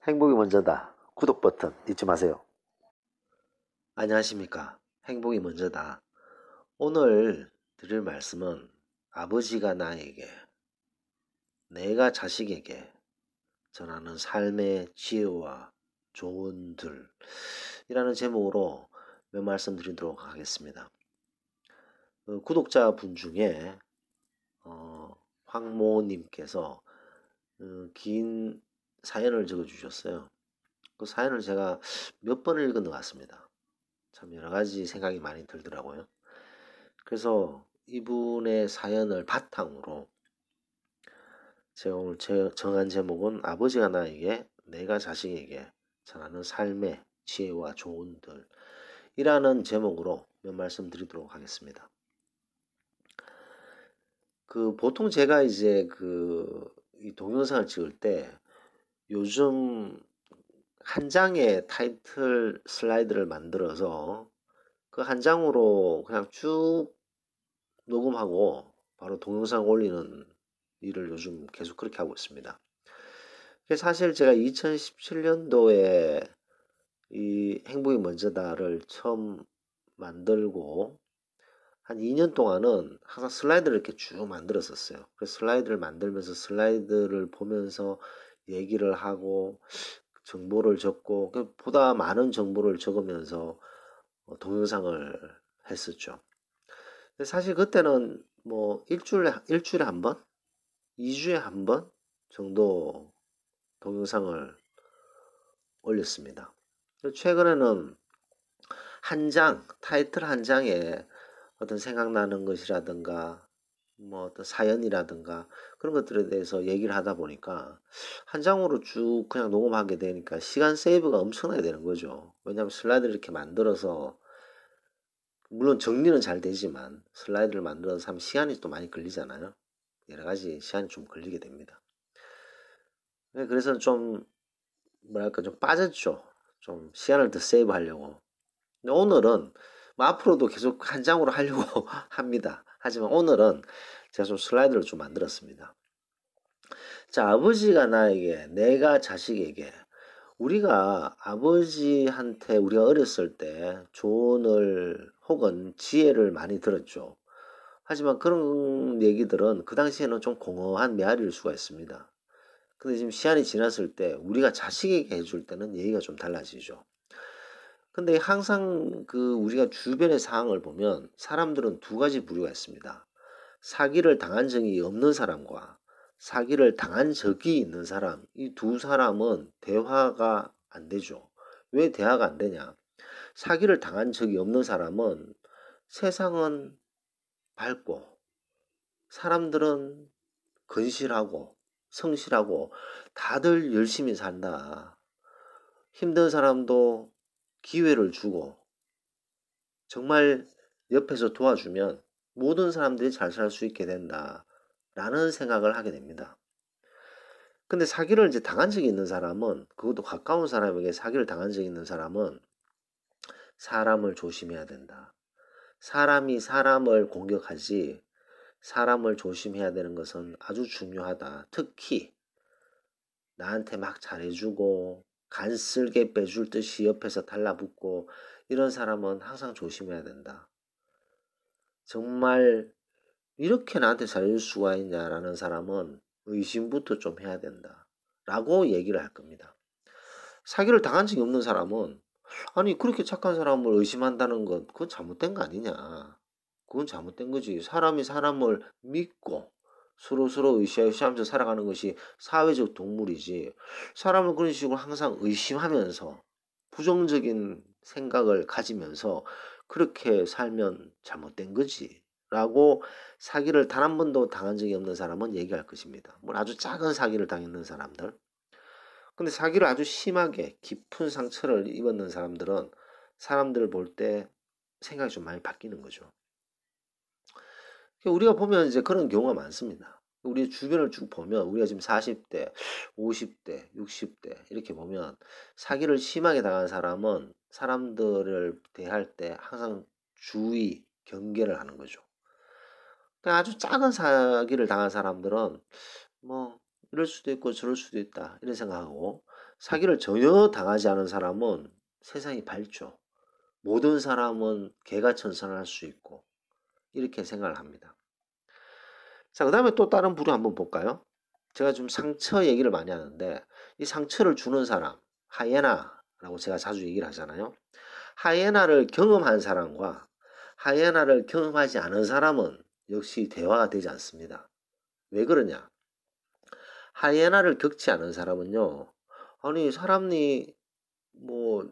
행복이 먼저다. 구독 버튼 잊지 마세요. 안녕하십니까. 행복이 먼저다. 오늘 드릴 말씀은 아버지가 나에게, 내가 자식에게 전하는 삶의 지혜와 조언들 이라는 제목으로 몇 말씀 드리도록 하겠습니다. 구독자분 중에 황모님께서 긴 사연을 적어주셨어요. 그 사연을 제가 몇 번을 읽은 것 같습니다. 참 여러 가지 생각이 많이 들더라고요. 그래서 이분의 사연을 바탕으로 제가 오늘 정한 제목은 아버지가 나에게, 내가 자식에게 전하는 삶의 지혜와 조언들 이라는 제목으로 몇 말씀 드리도록 하겠습니다. 보통 제가 이제 이 동영상을 찍을 때 요즘 한 장의 타이틀 슬라이드를 만들어서 그 한 장으로 그냥 쭉 녹음하고 바로 동영상 올리는 일을 요즘 계속 그렇게 하고 있습니다. 사실 제가 2017년도에 이 행복이 먼저다를 처음 만들고 한 2년 동안은 항상 슬라이드를 이렇게 쭉 만들었었어요. 그래서 슬라이드를 만들면서 슬라이드를 보면서 얘기를 하고 정보를 적고 보다 많은 정보를 적으면서 동영상을 했었죠. 사실 그때는 뭐 일주일에 한 번, 2주에 한 번 정도 동영상을 올렸습니다. 최근에는 타이틀 한 장에 어떤 생각나는 것이라든가 뭐 어떤 사연이라든가 그런 것들에 대해서 얘기를 하다 보니까 한 장으로 쭉 그냥 녹음하게 되니까 시간 세이브가 엄청나게 되는 거죠. 왜냐하면 슬라이드를 이렇게 만들어서, 물론 정리는 잘 되지만 슬라이드를 만들어서 하면 시간이 또 많이 걸리잖아요. 여러 가지 시간이 좀 걸리게 됩니다. 그래서 좀 뭐랄까 좀 빠졌죠. 좀 시간을 더 세이브 하려고. 근데 오늘은 뭐 앞으로도 계속 한 장으로 하려고 합니다. 하지만 오늘은 제가 좀 슬라이드를 좀 만들었습니다. 자, 아버지가 나에게, 내가 자식에게. 우리가 아버지한테 우리가 어렸을 때 조언을 혹은 지혜를 많이 들었죠. 하지만 그런 얘기들은 그 당시에는 좀 공허한 메아리일 수가 있습니다. 근데 지금 시간이 지났을 때 우리가 자식에게 해줄 때는 얘기가 좀 달라지죠. 근데 항상 우리가 주변의 상황을 보면 사람들은 두 가지 부류가 있습니다. 사기를 당한 적이 없는 사람과 사기를 당한 적이 있는 사람, 이 두 사람은 대화가 안 되죠. 왜 대화가 안 되냐? 사기를 당한 적이 없는 사람은 세상은 밝고 사람들은 건실하고 성실하고 다들 열심히 산다. 힘든 사람도 기회를 주고 정말 옆에서 도와주면 모든 사람들이 잘 살 수 있게 된다. 라는 생각을 하게 됩니다. 근데 사기를 이제 당한 적이 있는 사람은, 그것도 가까운 사람에게 사기를 당한 적이 있는 사람은 사람을 조심해야 된다. 사람이 사람을 공격하지 사람을 조심해야 되는 것은 아주 중요하다. 특히 나한테 막 잘해주고 간쓸게 빼줄 듯이 옆에서 달라붙고 이런 사람은 항상 조심해야 된다. 정말 이렇게 나한테 잘해줄 수가 있냐라는 사람은 의심부터 좀 해야 된다. 라고 얘기를 할 겁니다. 사기를 당한 적이 없는 사람은 아니 그렇게 착한 사람을 의심한다는 건 그건 잘못된 거 아니냐. 그건 잘못된 거지. 사람이 사람을 믿고 서로 으쌰으쌰하면서 살아가는 것이 사회적 동물이지. 사람을 그런 식으로 항상 의심하면서 부정적인 생각을 가지면서 그렇게 살면 잘못된 거지. 라고 사기를 단 한 번도 당한 적이 없는 사람은 얘기할 것입니다. 뭐 아주 작은 사기를 당했는 사람들. 근데 사기를 아주 심하게 깊은 상처를 입었는 사람들은 사람들을 볼 때 생각이 좀 많이 바뀌는 거죠. 우리가 보면 이제 그런 경우가 많습니다. 우리 주변을 쭉 보면 우리가 지금 40대, 50대, 60대 이렇게 보면 사기를 심하게 당한 사람은 사람들을 대할 때 항상 주의, 경계를 하는 거죠. 아주 작은 사기를 당한 사람들은 뭐 이럴 수도 있고 저럴 수도 있다 이런 생각하고, 사기를 전혀 당하지 않은 사람은 세상이 밝죠. 모든 사람은 개가천선할 수 있고 이렇게 생각을 합니다. 자, 그 다음에 또 다른 부류 한번 볼까요? 제가 좀 상처 얘기를 많이 하는데 이 상처를 주는 사람, 하이에나라고 제가 자주 얘기를 하잖아요. 하이에나를 경험한 사람과 하이에나를 경험하지 않은 사람은 역시 대화가 되지 않습니다. 왜 그러냐? 하이에나를 겪지 않은 사람은요. 아니 사람이 뭐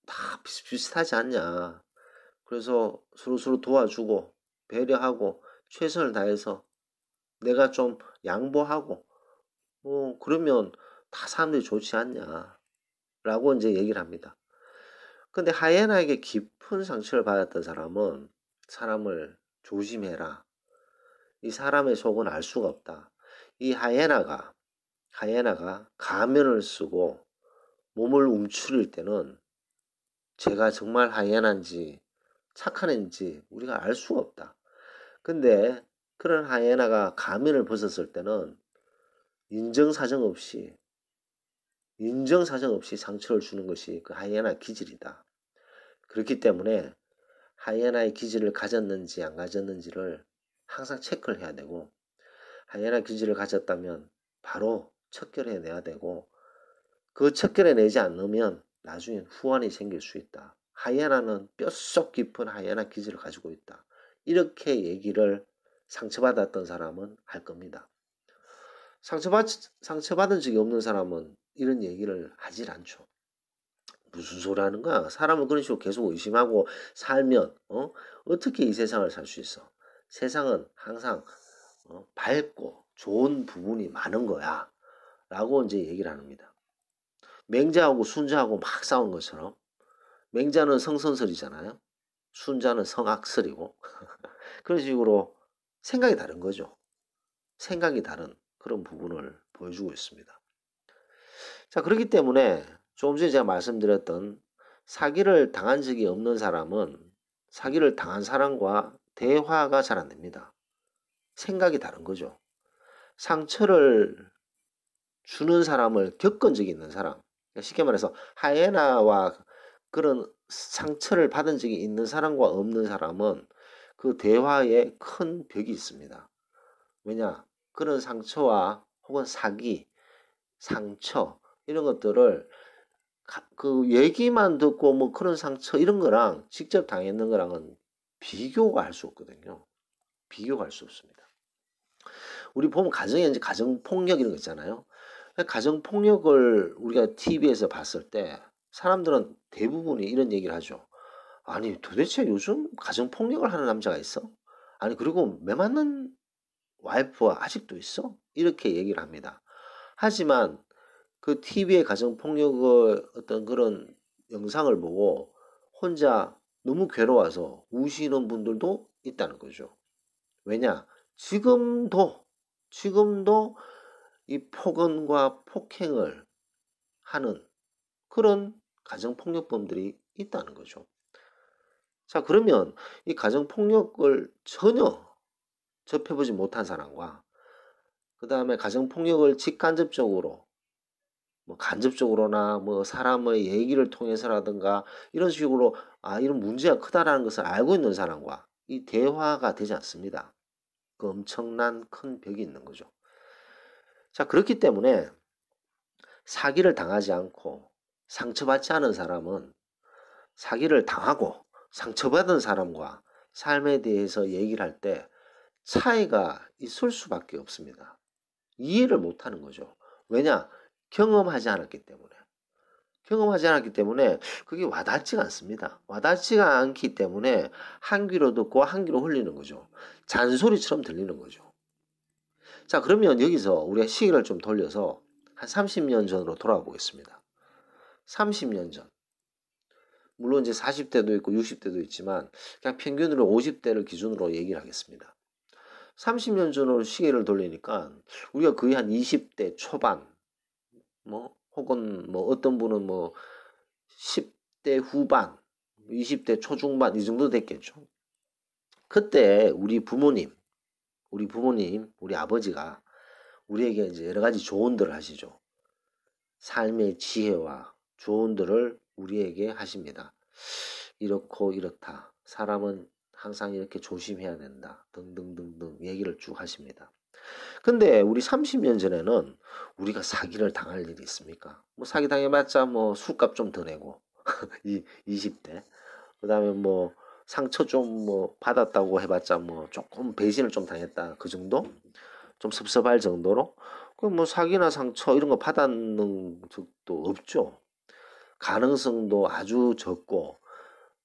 다 비슷비슷하지 않냐. 그래서 서로서로 도와주고 배려하고 최선을 다해서 내가 좀 양보하고 그러면 다 사람들이 좋지 않냐. 라고 이제 얘기를 합니다. 근데 하이에나에게 깊은 상처를 받았던 사람은 사람을 조심해라. 이 사람의 속은 알 수가 없다. 이 하이에나가 가면을 쓰고 몸을 움츠릴 때는 제가 정말 하이에나인지 착한 애인지 우리가 알 수가 없다. 근데 그런 하이에나가 가면을 벗었을 때는 인정사정 없이 상처를 주는 것이 그 하이에나 기질이다. 그렇기 때문에 하이에나의 기질을 가졌는지 안 가졌는지를 항상 체크를 해야 되고 하이에나 기질을 가졌다면 바로 척결해내야 되고 그 척결해내지 않으면 나중엔 후환이 생길 수 있다. 하이에나는 뼛속 깊은 하이에나 기질을 가지고 있다. 이렇게 얘기를 상처받았던 사람은 할 겁니다. 상처받은 적이 없는 사람은 이런 얘기를 하질 않죠. 무슨 소리 하는 거야? 사람을 그런 식으로 계속 의심하고 살면 어떻게 이 세상을 살 수 있어? 세상은 항상 밝고 좋은 부분이 많은 거야. 라고 이제 얘기를 합니다. 맹자하고 순자하고 막 싸운 것처럼 맹자는 성선설이잖아요. 순자는 성악설이고 그런 식으로 생각이 다른 거죠. 생각이 다른 그런 부분을 보여주고 있습니다. 자, 그렇기 때문에 조금 전에 제가 말씀드렸던 사기를 당한 적이 없는 사람은 사기를 당한 사람과 대화가 잘 안 됩니다. 생각이 다른 거죠. 상처를 주는 사람을 겪은 적이 있는 사람. 그러니까 쉽게 말해서 하이에나와 그런 상처를 받은 적이 있는 사람과 없는 사람은 그 대화에 큰 벽이 있습니다. 왜냐? 그런 상처와 혹은 사기, 상처 이런 것들을 그 얘기만 듣고 뭐 그런 상처 이런 거랑 직접 당했는 거랑은 비교가 할 수 없거든요. 비교가 할 수 없습니다. 우리 보면 가정에 이제 가정폭력 이런 거 있잖아요. 가정폭력을 우리가 TV에서 봤을 때 사람들은 대부분이 이런 얘기를 하죠. 아니 도대체 요즘 가정폭력을 하는 남자가 있어? 아니 그리고 매 맞는 와이프가 아직도 있어? 이렇게 얘기를 합니다. 하지만 그 TV의 가정폭력의 어떤 그런 영상을 보고 혼자 너무 괴로워서 우시는 분들도 있다는 거죠. 왜냐? 지금도 이 폭언과 폭행을 하는 그런 가정폭력범들이 있다는 거죠. 자, 그러면 이 가정폭력을 전혀 접해보지 못한 사람과 그 다음에 가정폭력을 직간접적으로 뭐 간접적으로나 뭐 사람의 얘기를 통해서라든가 이런 식으로 이런 문제가 크다라는 것을 알고 있는 사람과 이 대화가 되지 않습니다. 그 엄청난 큰 벽이 있는 거죠. 자, 그렇기 때문에 사기를 당하지 않고 상처받지 않은 사람은 사기를 당하고 상처받은 사람과 삶에 대해서 얘기를 할 때 차이가 있을 수밖에 없습니다. 이해를 못하는 거죠. 왜냐? 경험하지 않았기 때문에. 경험하지 않았기 때문에 그게 와닿지가 않습니다. 와닿지가 않기 때문에 한 귀로 듣고 한 귀로 흘리는 거죠. 잔소리처럼 들리는 거죠. 자, 그러면 여기서 우리가 시기를 좀 돌려서 한 30년 전으로 돌아가 보겠습니다. 30년 전. 물론 이제 40대도 있고 60대도 있지만 그냥 평균으로 50대를 기준으로 얘기를 하겠습니다. 30년 전으로 시계를 돌리니까 우리가 거의 한 20대 초반 뭐 혹은 뭐 어떤 분은 뭐 10대 후반, 20대 초중반 이 정도 됐겠죠. 그때 우리 부모님, 우리 아버지가 우리에게 이제 여러 가지 조언들을 하시죠. 삶의 지혜와 조언들을 우리에게 하십니다. 이렇고 이렇다. 사람은 항상 이렇게 조심해야 된다. 등등등등 얘기를 쭉 하십니다. 근데 우리 30년 전에는 우리가 사기를 당할 일이 있습니까? 뭐 사기 당해봤자 뭐 술값 좀 더 내고 20대. 그다음에 뭐 상처 좀 뭐 받았다고 해봤자 뭐 조금 배신을 좀 당했다. 그 정도? 좀 섭섭할 정도로? 그 뭐 사기나 상처 이런 거 받았는 적도 없죠. 가능성도 아주 적고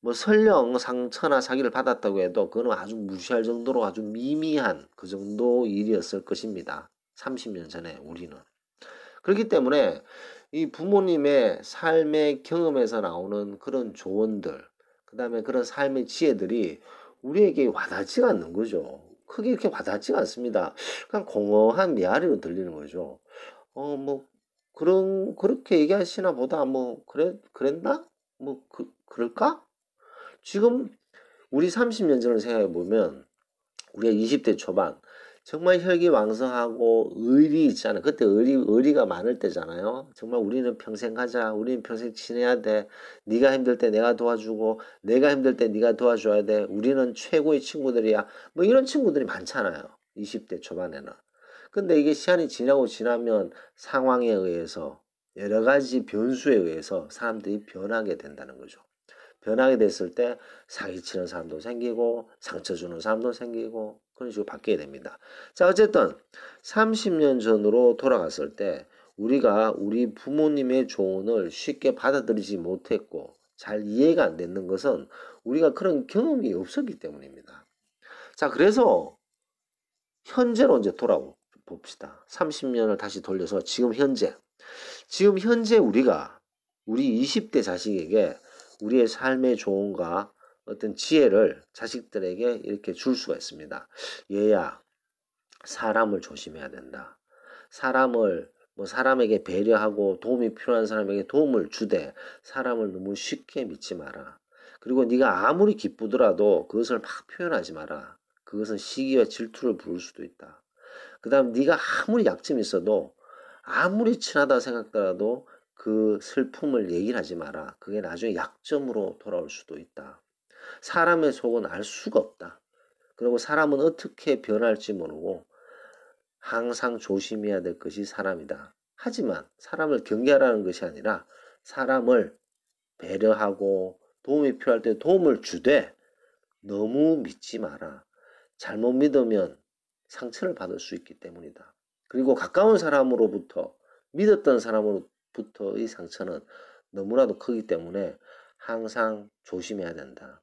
뭐 설령 상처나 사기를 받았다고 해도 그거는 아주 무시할 정도로 아주 미미한 그 정도 일이었을 것입니다. 30년 전에 우리는. 그렇기 때문에 이 부모님의 삶의 경험에서 나오는 그런 조언들, 그 다음에 그런 삶의 지혜들이 우리에게 와닿지가 않는 거죠. 크게 이렇게 와닿지가 않습니다. 그냥 공허한 메아리로 들리는 거죠. 뭐, 그렇게 얘기하시나 보다, 뭐, 그랬나? 뭐, 그럴까? 지금 우리 30년 전을 생각해 보면 우리가 20대 초반 정말 혈기왕성하고 의리 있잖아. 그때 의리가 많을 때잖아요. 정말 우리는 평생 가자. 우리는 평생 지내야 돼. 네가 힘들 때 내가 도와주고 내가 힘들 때 네가 도와줘야 돼. 우리는 최고의 친구들이야. 뭐 이런 친구들이 많잖아요. 20대 초반에는. 근데 이게 시간이 지나면 상황에 의해서 여러 가지 변수에 의해서 사람들이 변하게 된다는 거죠. 변하게 됐을 때 사기치는 사람도 생기고 상처 주는 사람도 생기고 그런 식으로 바뀌게 됩니다. 자, 어쨌든 30년 전으로 돌아갔을 때 우리가 우리 부모님의 조언을 쉽게 받아들이지 못했고 잘 이해가 안 되는 것은 우리가 그런 경험이 없었기 때문입니다. 자, 그래서 현재로 이제 돌아봅시다. 30년을 다시 돌려서 지금 현재 우리가 우리 20대 자식에게 우리의 삶의 조언과 어떤 지혜를 자식들에게 이렇게 줄 수가 있습니다. 얘야, 사람을 조심해야 된다. 사람에게 배려하고 도움이 필요한 사람에게 도움을 주되 사람을 너무 쉽게 믿지 마라. 그리고 네가 아무리 기쁘더라도 그것을 막 표현하지 마라. 그것은 시기와 질투를 부를 수도 있다. 그 다음 네가 아무리 약점이 있어도 아무리 친하다 생각하더라도 그 슬픔을 얘기를 하지 마라. 그게 나중에 약점으로 돌아올 수도 있다. 사람의 속은 알 수가 없다. 그리고 사람은 어떻게 변할지 모르고 항상 조심해야 될 것이 사람이다. 하지만 사람을 경계하라는 것이 아니라 사람을 배려하고 도움이 필요할 때 도움을 주되 너무 믿지 마라. 잘못 믿으면 상처를 받을 수 있기 때문이다. 그리고 가까운 사람으로부터 믿었던 사람으로부터의 상처는 너무나도 크기 때문에 항상 조심해야 된다.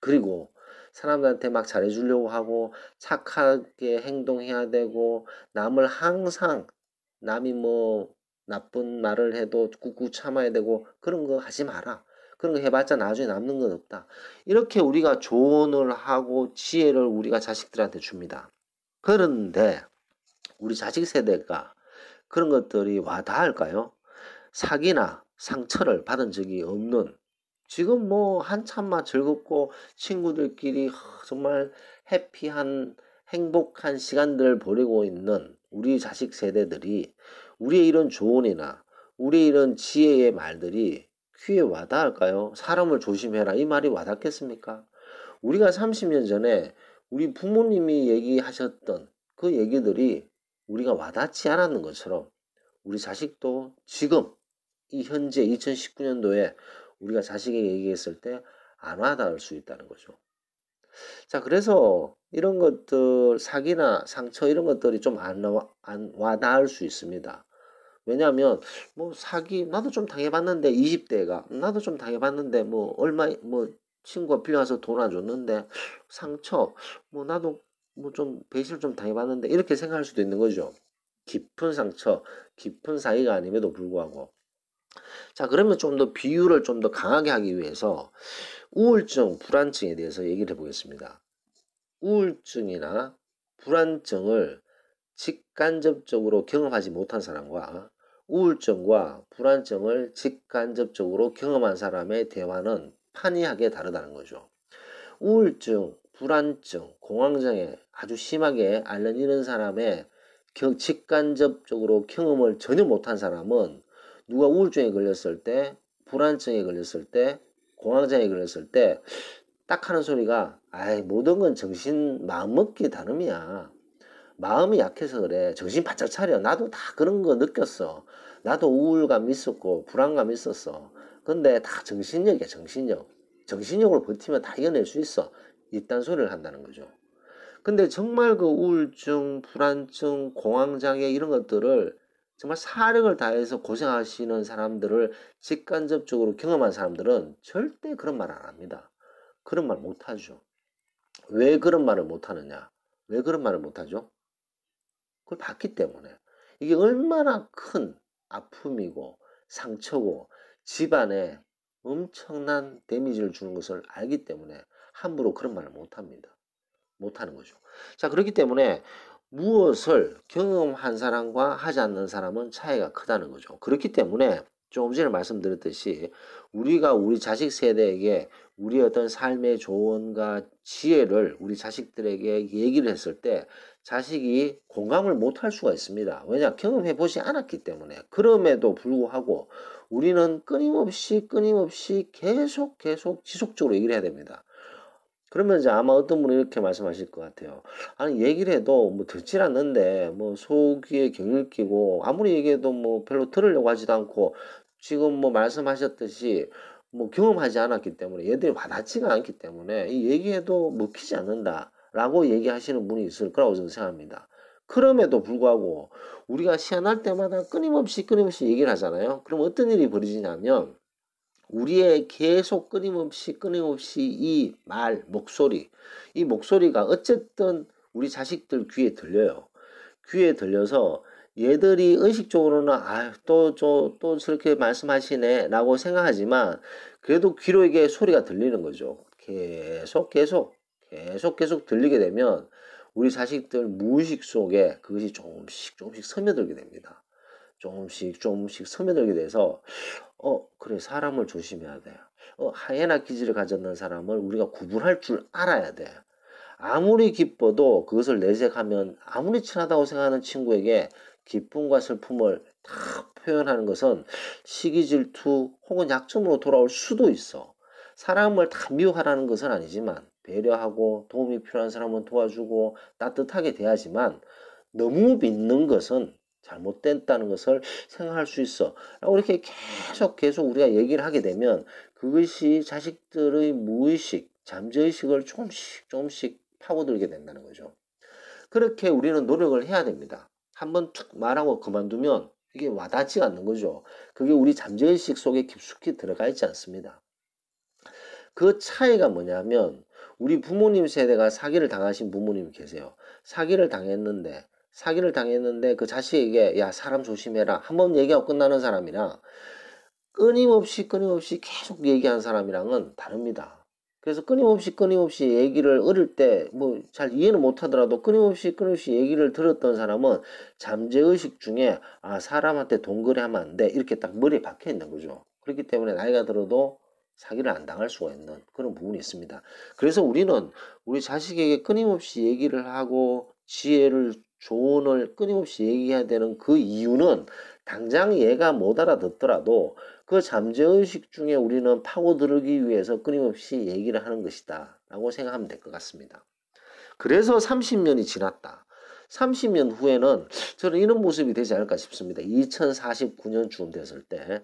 그리고 사람들한테 막 잘해주려고 하고 착하게 행동해야 되고 남을 항상 남이 뭐 나쁜 말을 해도 꾹꾹 참아야 되고 그런 거 하지 마라. 그런 거 해봤자 나중에 남는 건 없다. 이렇게 우리가 조언을 하고 지혜를 우리가 자식들한테 줍니다. 그런데 우리 자식 세대가 그런 것들이 와닿을까요? 사기나 상처를 받은 적이 없는 지금 뭐 한참만 즐겁고 친구들끼리 정말 해피한 행복한 시간들을 보내고 있는 우리 자식 세대들이 우리의 이런 조언이나 우리의 이런 지혜의 말들이 귀에 와닿을까요? 사람을 조심해라 이 말이 와닿겠습니까? 우리가 30년 전에 우리 부모님이 얘기하셨던 그 얘기들이 우리가 와닿지 않았는 것처럼 우리 자식도 지금 이 현재 2019년도에 우리가 자식에게 얘기했을 때 안 와닿을 수 있다는 거죠. 자, 그래서 이런 것들, 사기나 상처 이런 것들이 좀 안 와닿을 수 있습니다. 왜냐하면 뭐 사기 나도 좀 당해봤는데 20대가 나도 좀 당해봤는데 뭐 얼마 뭐 친구가 빌려와서 돈 안 줬는데 상처 뭐 나도 뭐 좀 배신을 좀 당해봤는데 이렇게 생각할 수도 있는 거죠. 깊은 상처, 깊은 사기가 아님에도 불구하고. 자, 그러면 좀 더 비유를 좀 더 강하게 하기 위해서 우울증, 불안증에 대해서 얘기를 해보겠습니다. 우울증이나 불안증을 직간접적으로 경험하지 못한 사람과 우울증과 불안증을 직간접적으로 경험한 사람의 대화는 판이하게 다르다는 거죠. 우울증, 불안증, 공황장애 아주 심하게 앓는 이런 사람의 직간접적으로 경험을 전혀 못한 사람은 누가 우울증에 걸렸을 때, 불안증에 걸렸을 때, 공황장애에 걸렸을 때 딱 하는 소리가 아이 모든 건 마음먹기 나름이야. 마음이 약해서 그래. 정신 바짝 차려. 나도 다 그런 거 느꼈어. 나도 우울감 있었고 불안감 있었어. 근데 다 정신력이야, 정신력. 정신력으로 버티면 다 이겨낼 수 있어. 이딴 소리를 한다는 거죠. 근데 정말 그 우울증, 불안증, 공황장애 이런 것들을 정말 사력을 다해서 고생하시는 사람들을 직간접적으로 경험한 사람들은 절대 그런 말 안 합니다. 그런 말 못 하죠. 왜 그런 말을 못 하느냐? 왜 그런 말을 못 하죠? 그걸 봤기 때문에. 이게 얼마나 큰 아픔이고 상처고 집안에 엄청난 데미지를 주는 것을 알기 때문에 함부로 그런 말을 못 합니다. 못 하는 거죠. 자, 그렇기 때문에 무엇을 경험한 사람과 하지 않는 사람은 차이가 크다는 거죠. 그렇기 때문에 조금 전에 말씀드렸듯이 우리가 우리 자식 세대에게 우리 어떤 삶의 조언과 지혜를 우리 자식들에게 얘기를 했을 때 자식이 공감을 못 할 수가 있습니다. 왜냐? 경험해 보지 않았기 때문에. 그럼에도 불구하고 우리는 끊임없이 계속 지속적으로 얘기를 해야 됩니다. 그러면 이제 아마 어떤 분은 이렇게 말씀하실 것 같아요. 아니, 얘기를 해도 뭐 듣질 않는데, 뭐 속에 경을 끼고, 아무리 얘기해도 뭐 별로 들으려고 하지도 않고, 지금 뭐 말씀하셨듯이 뭐 경험하지 않았기 때문에, 얘들이 와닿지가 않기 때문에, 이 얘기해도 먹히지 않는다. 라고 얘기하시는 분이 있을 거라고 저는 생각합니다. 그럼에도 불구하고, 우리가 시안할 때마다 끊임없이 얘기를 하잖아요. 그럼 어떤 일이 벌어지냐면, 우리의 계속 끊임없이 이 목소리, 이 목소리가 어쨌든 우리 자식들 귀에 들려요. 귀에 들려서 얘들이 의식적으로는 또 저렇게 말씀하시네 라고 생각하지만 그래도 귀로 이게 소리가 들리는 거죠. 계속 들리게 되면 우리 자식들 무의식 속에 그것이 조금씩 스며들게 됩니다. 조금씩 스며들게 돼서 그래, 사람을 조심해야 돼. 하이에나 기질을 가졌는 사람을 우리가 구분할 줄 알아야 돼. 아무리 기뻐도 그것을 내색하면 아무리 친하다고 생각하는 친구에게 기쁨과 슬픔을 다 표현하는 것은 시기 질투 혹은 약점으로 돌아올 수도 있어. 사람을 다 미워하라는 것은 아니지만 배려하고 도움이 필요한 사람은 도와주고 따뜻하게 대하지만 너무 믿는 것은 잘못됐다는 것을 생각할 수 있어. 라고 이렇게 계속 우리가 얘기를 하게 되면 그것이 자식들의 무의식, 잠재의식을 조금씩 파고들게 된다는 거죠. 그렇게 우리는 노력을 해야 됩니다. 한번 툭 말하고 그만두면 이게 와닿지가 않는 거죠. 그게 우리 잠재의식 속에 깊숙이 들어가 있지 않습니다. 그 차이가 뭐냐면 우리 부모님 세대가 사기를 당하신 부모님이 계세요. 사기를 당했는데 그 자식에게 야 사람 조심해라 한번 얘기하고 끝나는 사람이랑 끊임없이 계속 얘기한 사람이랑은 다릅니다. 그래서 끊임없이 얘기를 어릴 때 뭐 잘 이해는 못하더라도 끊임없이 얘기를 들었던 사람은 잠재의식 중에 사람한테 돈 거래하면 안 돼 이렇게 딱 머리에 박혀 있는 거죠. 그렇기 때문에 나이가 들어도 사기를 안 당할 수가 있는 그런 부분이 있습니다. 그래서 우리는 우리 자식에게 끊임없이 얘기를 하고 조언을 끊임없이 얘기해야 되는 그 이유는 당장 얘가 못 알아듣더라도 그 잠재의식 중에 우리는 파고들기 위해서 끊임없이 얘기를 하는 것이다 라고 생각하면 될 것 같습니다. 그래서 30년이 지났다. 30년 후에는 저는 이런 모습이 되지 않을까 싶습니다. 2049년쯤 됐을 때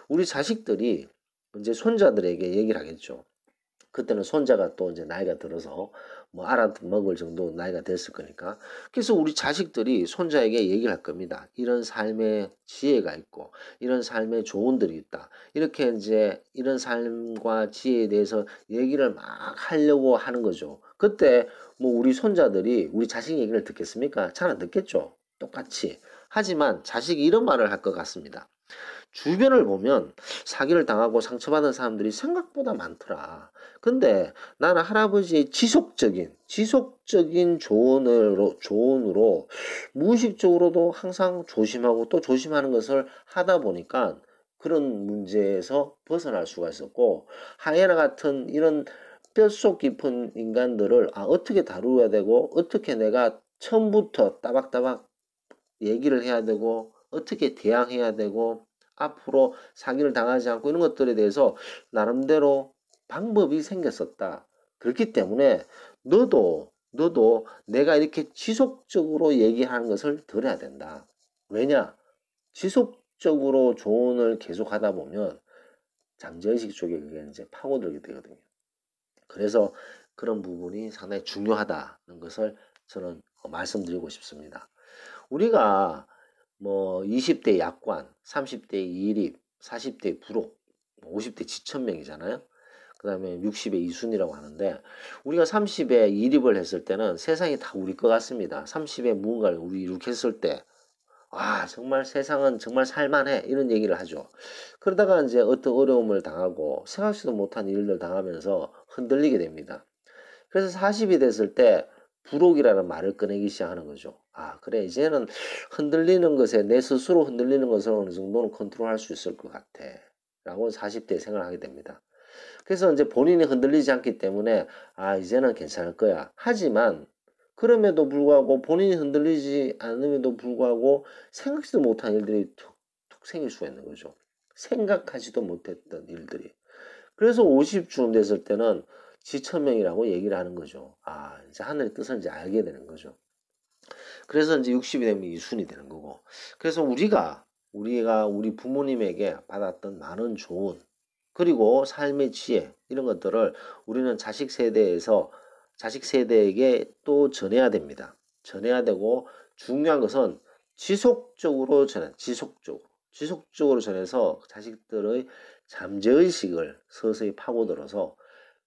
우리 자식들이 이제 손자들에게 얘기를 하겠죠. 그때는 손자가 또 이제 나이가 들어서 뭐 알아먹을 정도 나이가 됐을 거니까. 그래서 우리 자식들이 손자에게 얘기를 할 겁니다. 이런 삶의 지혜가 있고, 이런 삶의 조언들이 있다. 이렇게 이제 이런 삶과 지혜에 대해서 얘기를 막 하려고 하는 거죠. 그때 뭐 우리 손자들이 우리 자식 얘기를 듣겠습니까? 잘 안 듣겠죠. 똑같이. 하지만 자식이 이런 말을 할 것 같습니다. 주변을 보면 사기를 당하고 상처받은 사람들이 생각보다 많더라. 근데 나는 할아버지의 지속적인 조언으로 무의식적으로도 항상 조심하고 또 조심하는 것을 하다 보니까 그런 문제에서 벗어날 수가 있었고 하이에나 같은 이런 뼛속 깊은 인간들을 어떻게 다루어야 되고 어떻게 내가 처음부터 따박따박 얘기를 해야 되고 어떻게 대항해야 되고 앞으로 사기를 당하지 않고 이런 것들에 대해서 나름대로 방법이 생겼었다. 그렇기 때문에 너도 내가 이렇게 지속적으로 얘기하는 것을 들어야 된다. 왜냐? 지속적으로 조언을 계속 하다 보면 잠재의식 쪽에 그게 이제 파고들게 되거든요. 그래서 그런 부분이 상당히 중요하다는 것을 저는 말씀드리고 싶습니다. 우리가 뭐 20대 약관, 30대 이립, 40대 부록, 50대 지천명이잖아요. 그 다음에 60의 이순이라고 하는데 우리가 30에 이립을 했을 때는 세상이 다 우리 것 같습니다. 30에 무언가를 우리 이룩 했을 때 정말 세상은 정말 살만해 이런 얘기를 하죠. 그러다가 이제 어떤 어려움을 당하고 생각지도 못한 일을 당하면서 흔들리게 됩니다. 그래서 40이 됐을 때 부록이라는 말을 꺼내기 시작하는 거죠. 그래 이제는 흔들리는 것에 내 스스로 흔들리는 것을 어느 정도는 컨트롤할 수 있을 것 같아 라고 40대에 생각을 하게 됩니다. 그래서 이제 본인이 흔들리지 않기 때문에 이제는 괜찮을 거야. 하지만 그럼에도 불구하고 본인이 흔들리지 않음에도 불구하고 생각지도 못한 일들이 툭툭 생길 수가 있는 거죠. 생각하지도 못했던 일들이. 그래서 50쯤 됐을 때는 지천명이라고 얘기를 하는 거죠. 이제 하늘의 뜻을 이제 알게 되는 거죠. 그래서 이제 60이 되면 이순이 되는 거고. 그래서 우리가 우리 부모님에게 받았던 많은 조언, 그리고 삶의 지혜, 이런 것들을 우리는 자식 세대에게 또 전해야 됩니다. 전해야 되고, 중요한 것은 지속적으로 전해서 자식들의 잠재의식을 서서히 파고들어서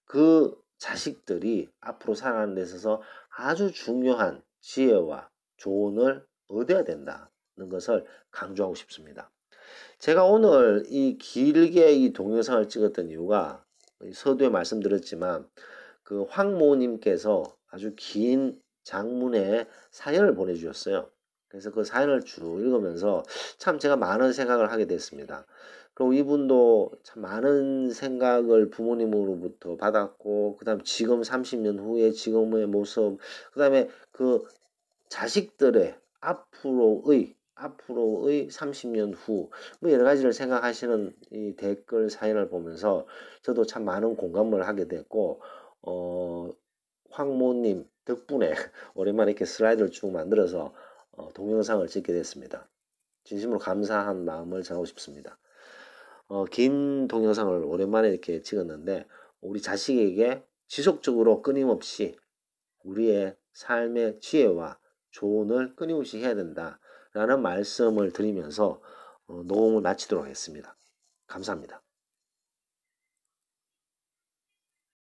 그 자식들이 앞으로 살아가는 데 있어서 아주 중요한 지혜와 조언을 얻어야 된다는 것을 강조하고 싶습니다. 제가 오늘 이 길게 이 동영상을 찍었던 이유가 서두에 말씀드렸지만 그 황모님께서 아주 긴 장문의 사연을 보내주셨어요. 그래서 그 사연을 쭉 읽으면서 참 제가 많은 생각을 하게 됐습니다. 그리고 이분도 참 많은 생각을 부모님으로부터 받았고, 그 다음 지금 30년 후에 지금의 모습, 그 다음에 그 자식들의 앞으로의 30년 후, 뭐 여러 가지를 생각하시는 이 댓글 사연을 보면서 저도 참 많은 공감을 하게 됐고, 황모님 덕분에 오랜만에 이렇게 슬라이드를 쭉 만들어서 동영상을 찍게 됐습니다. 진심으로 감사한 마음을 전하고 싶습니다. 긴 동영상을 오랜만에 이렇게 찍었는데, 우리 자식에게 지속적으로 끊임없이 우리의 삶의 지혜와 조언을 끊임없이 해야 된다라는 말씀을 드리면서 녹음을 마치도록 하겠습니다. 감사합니다.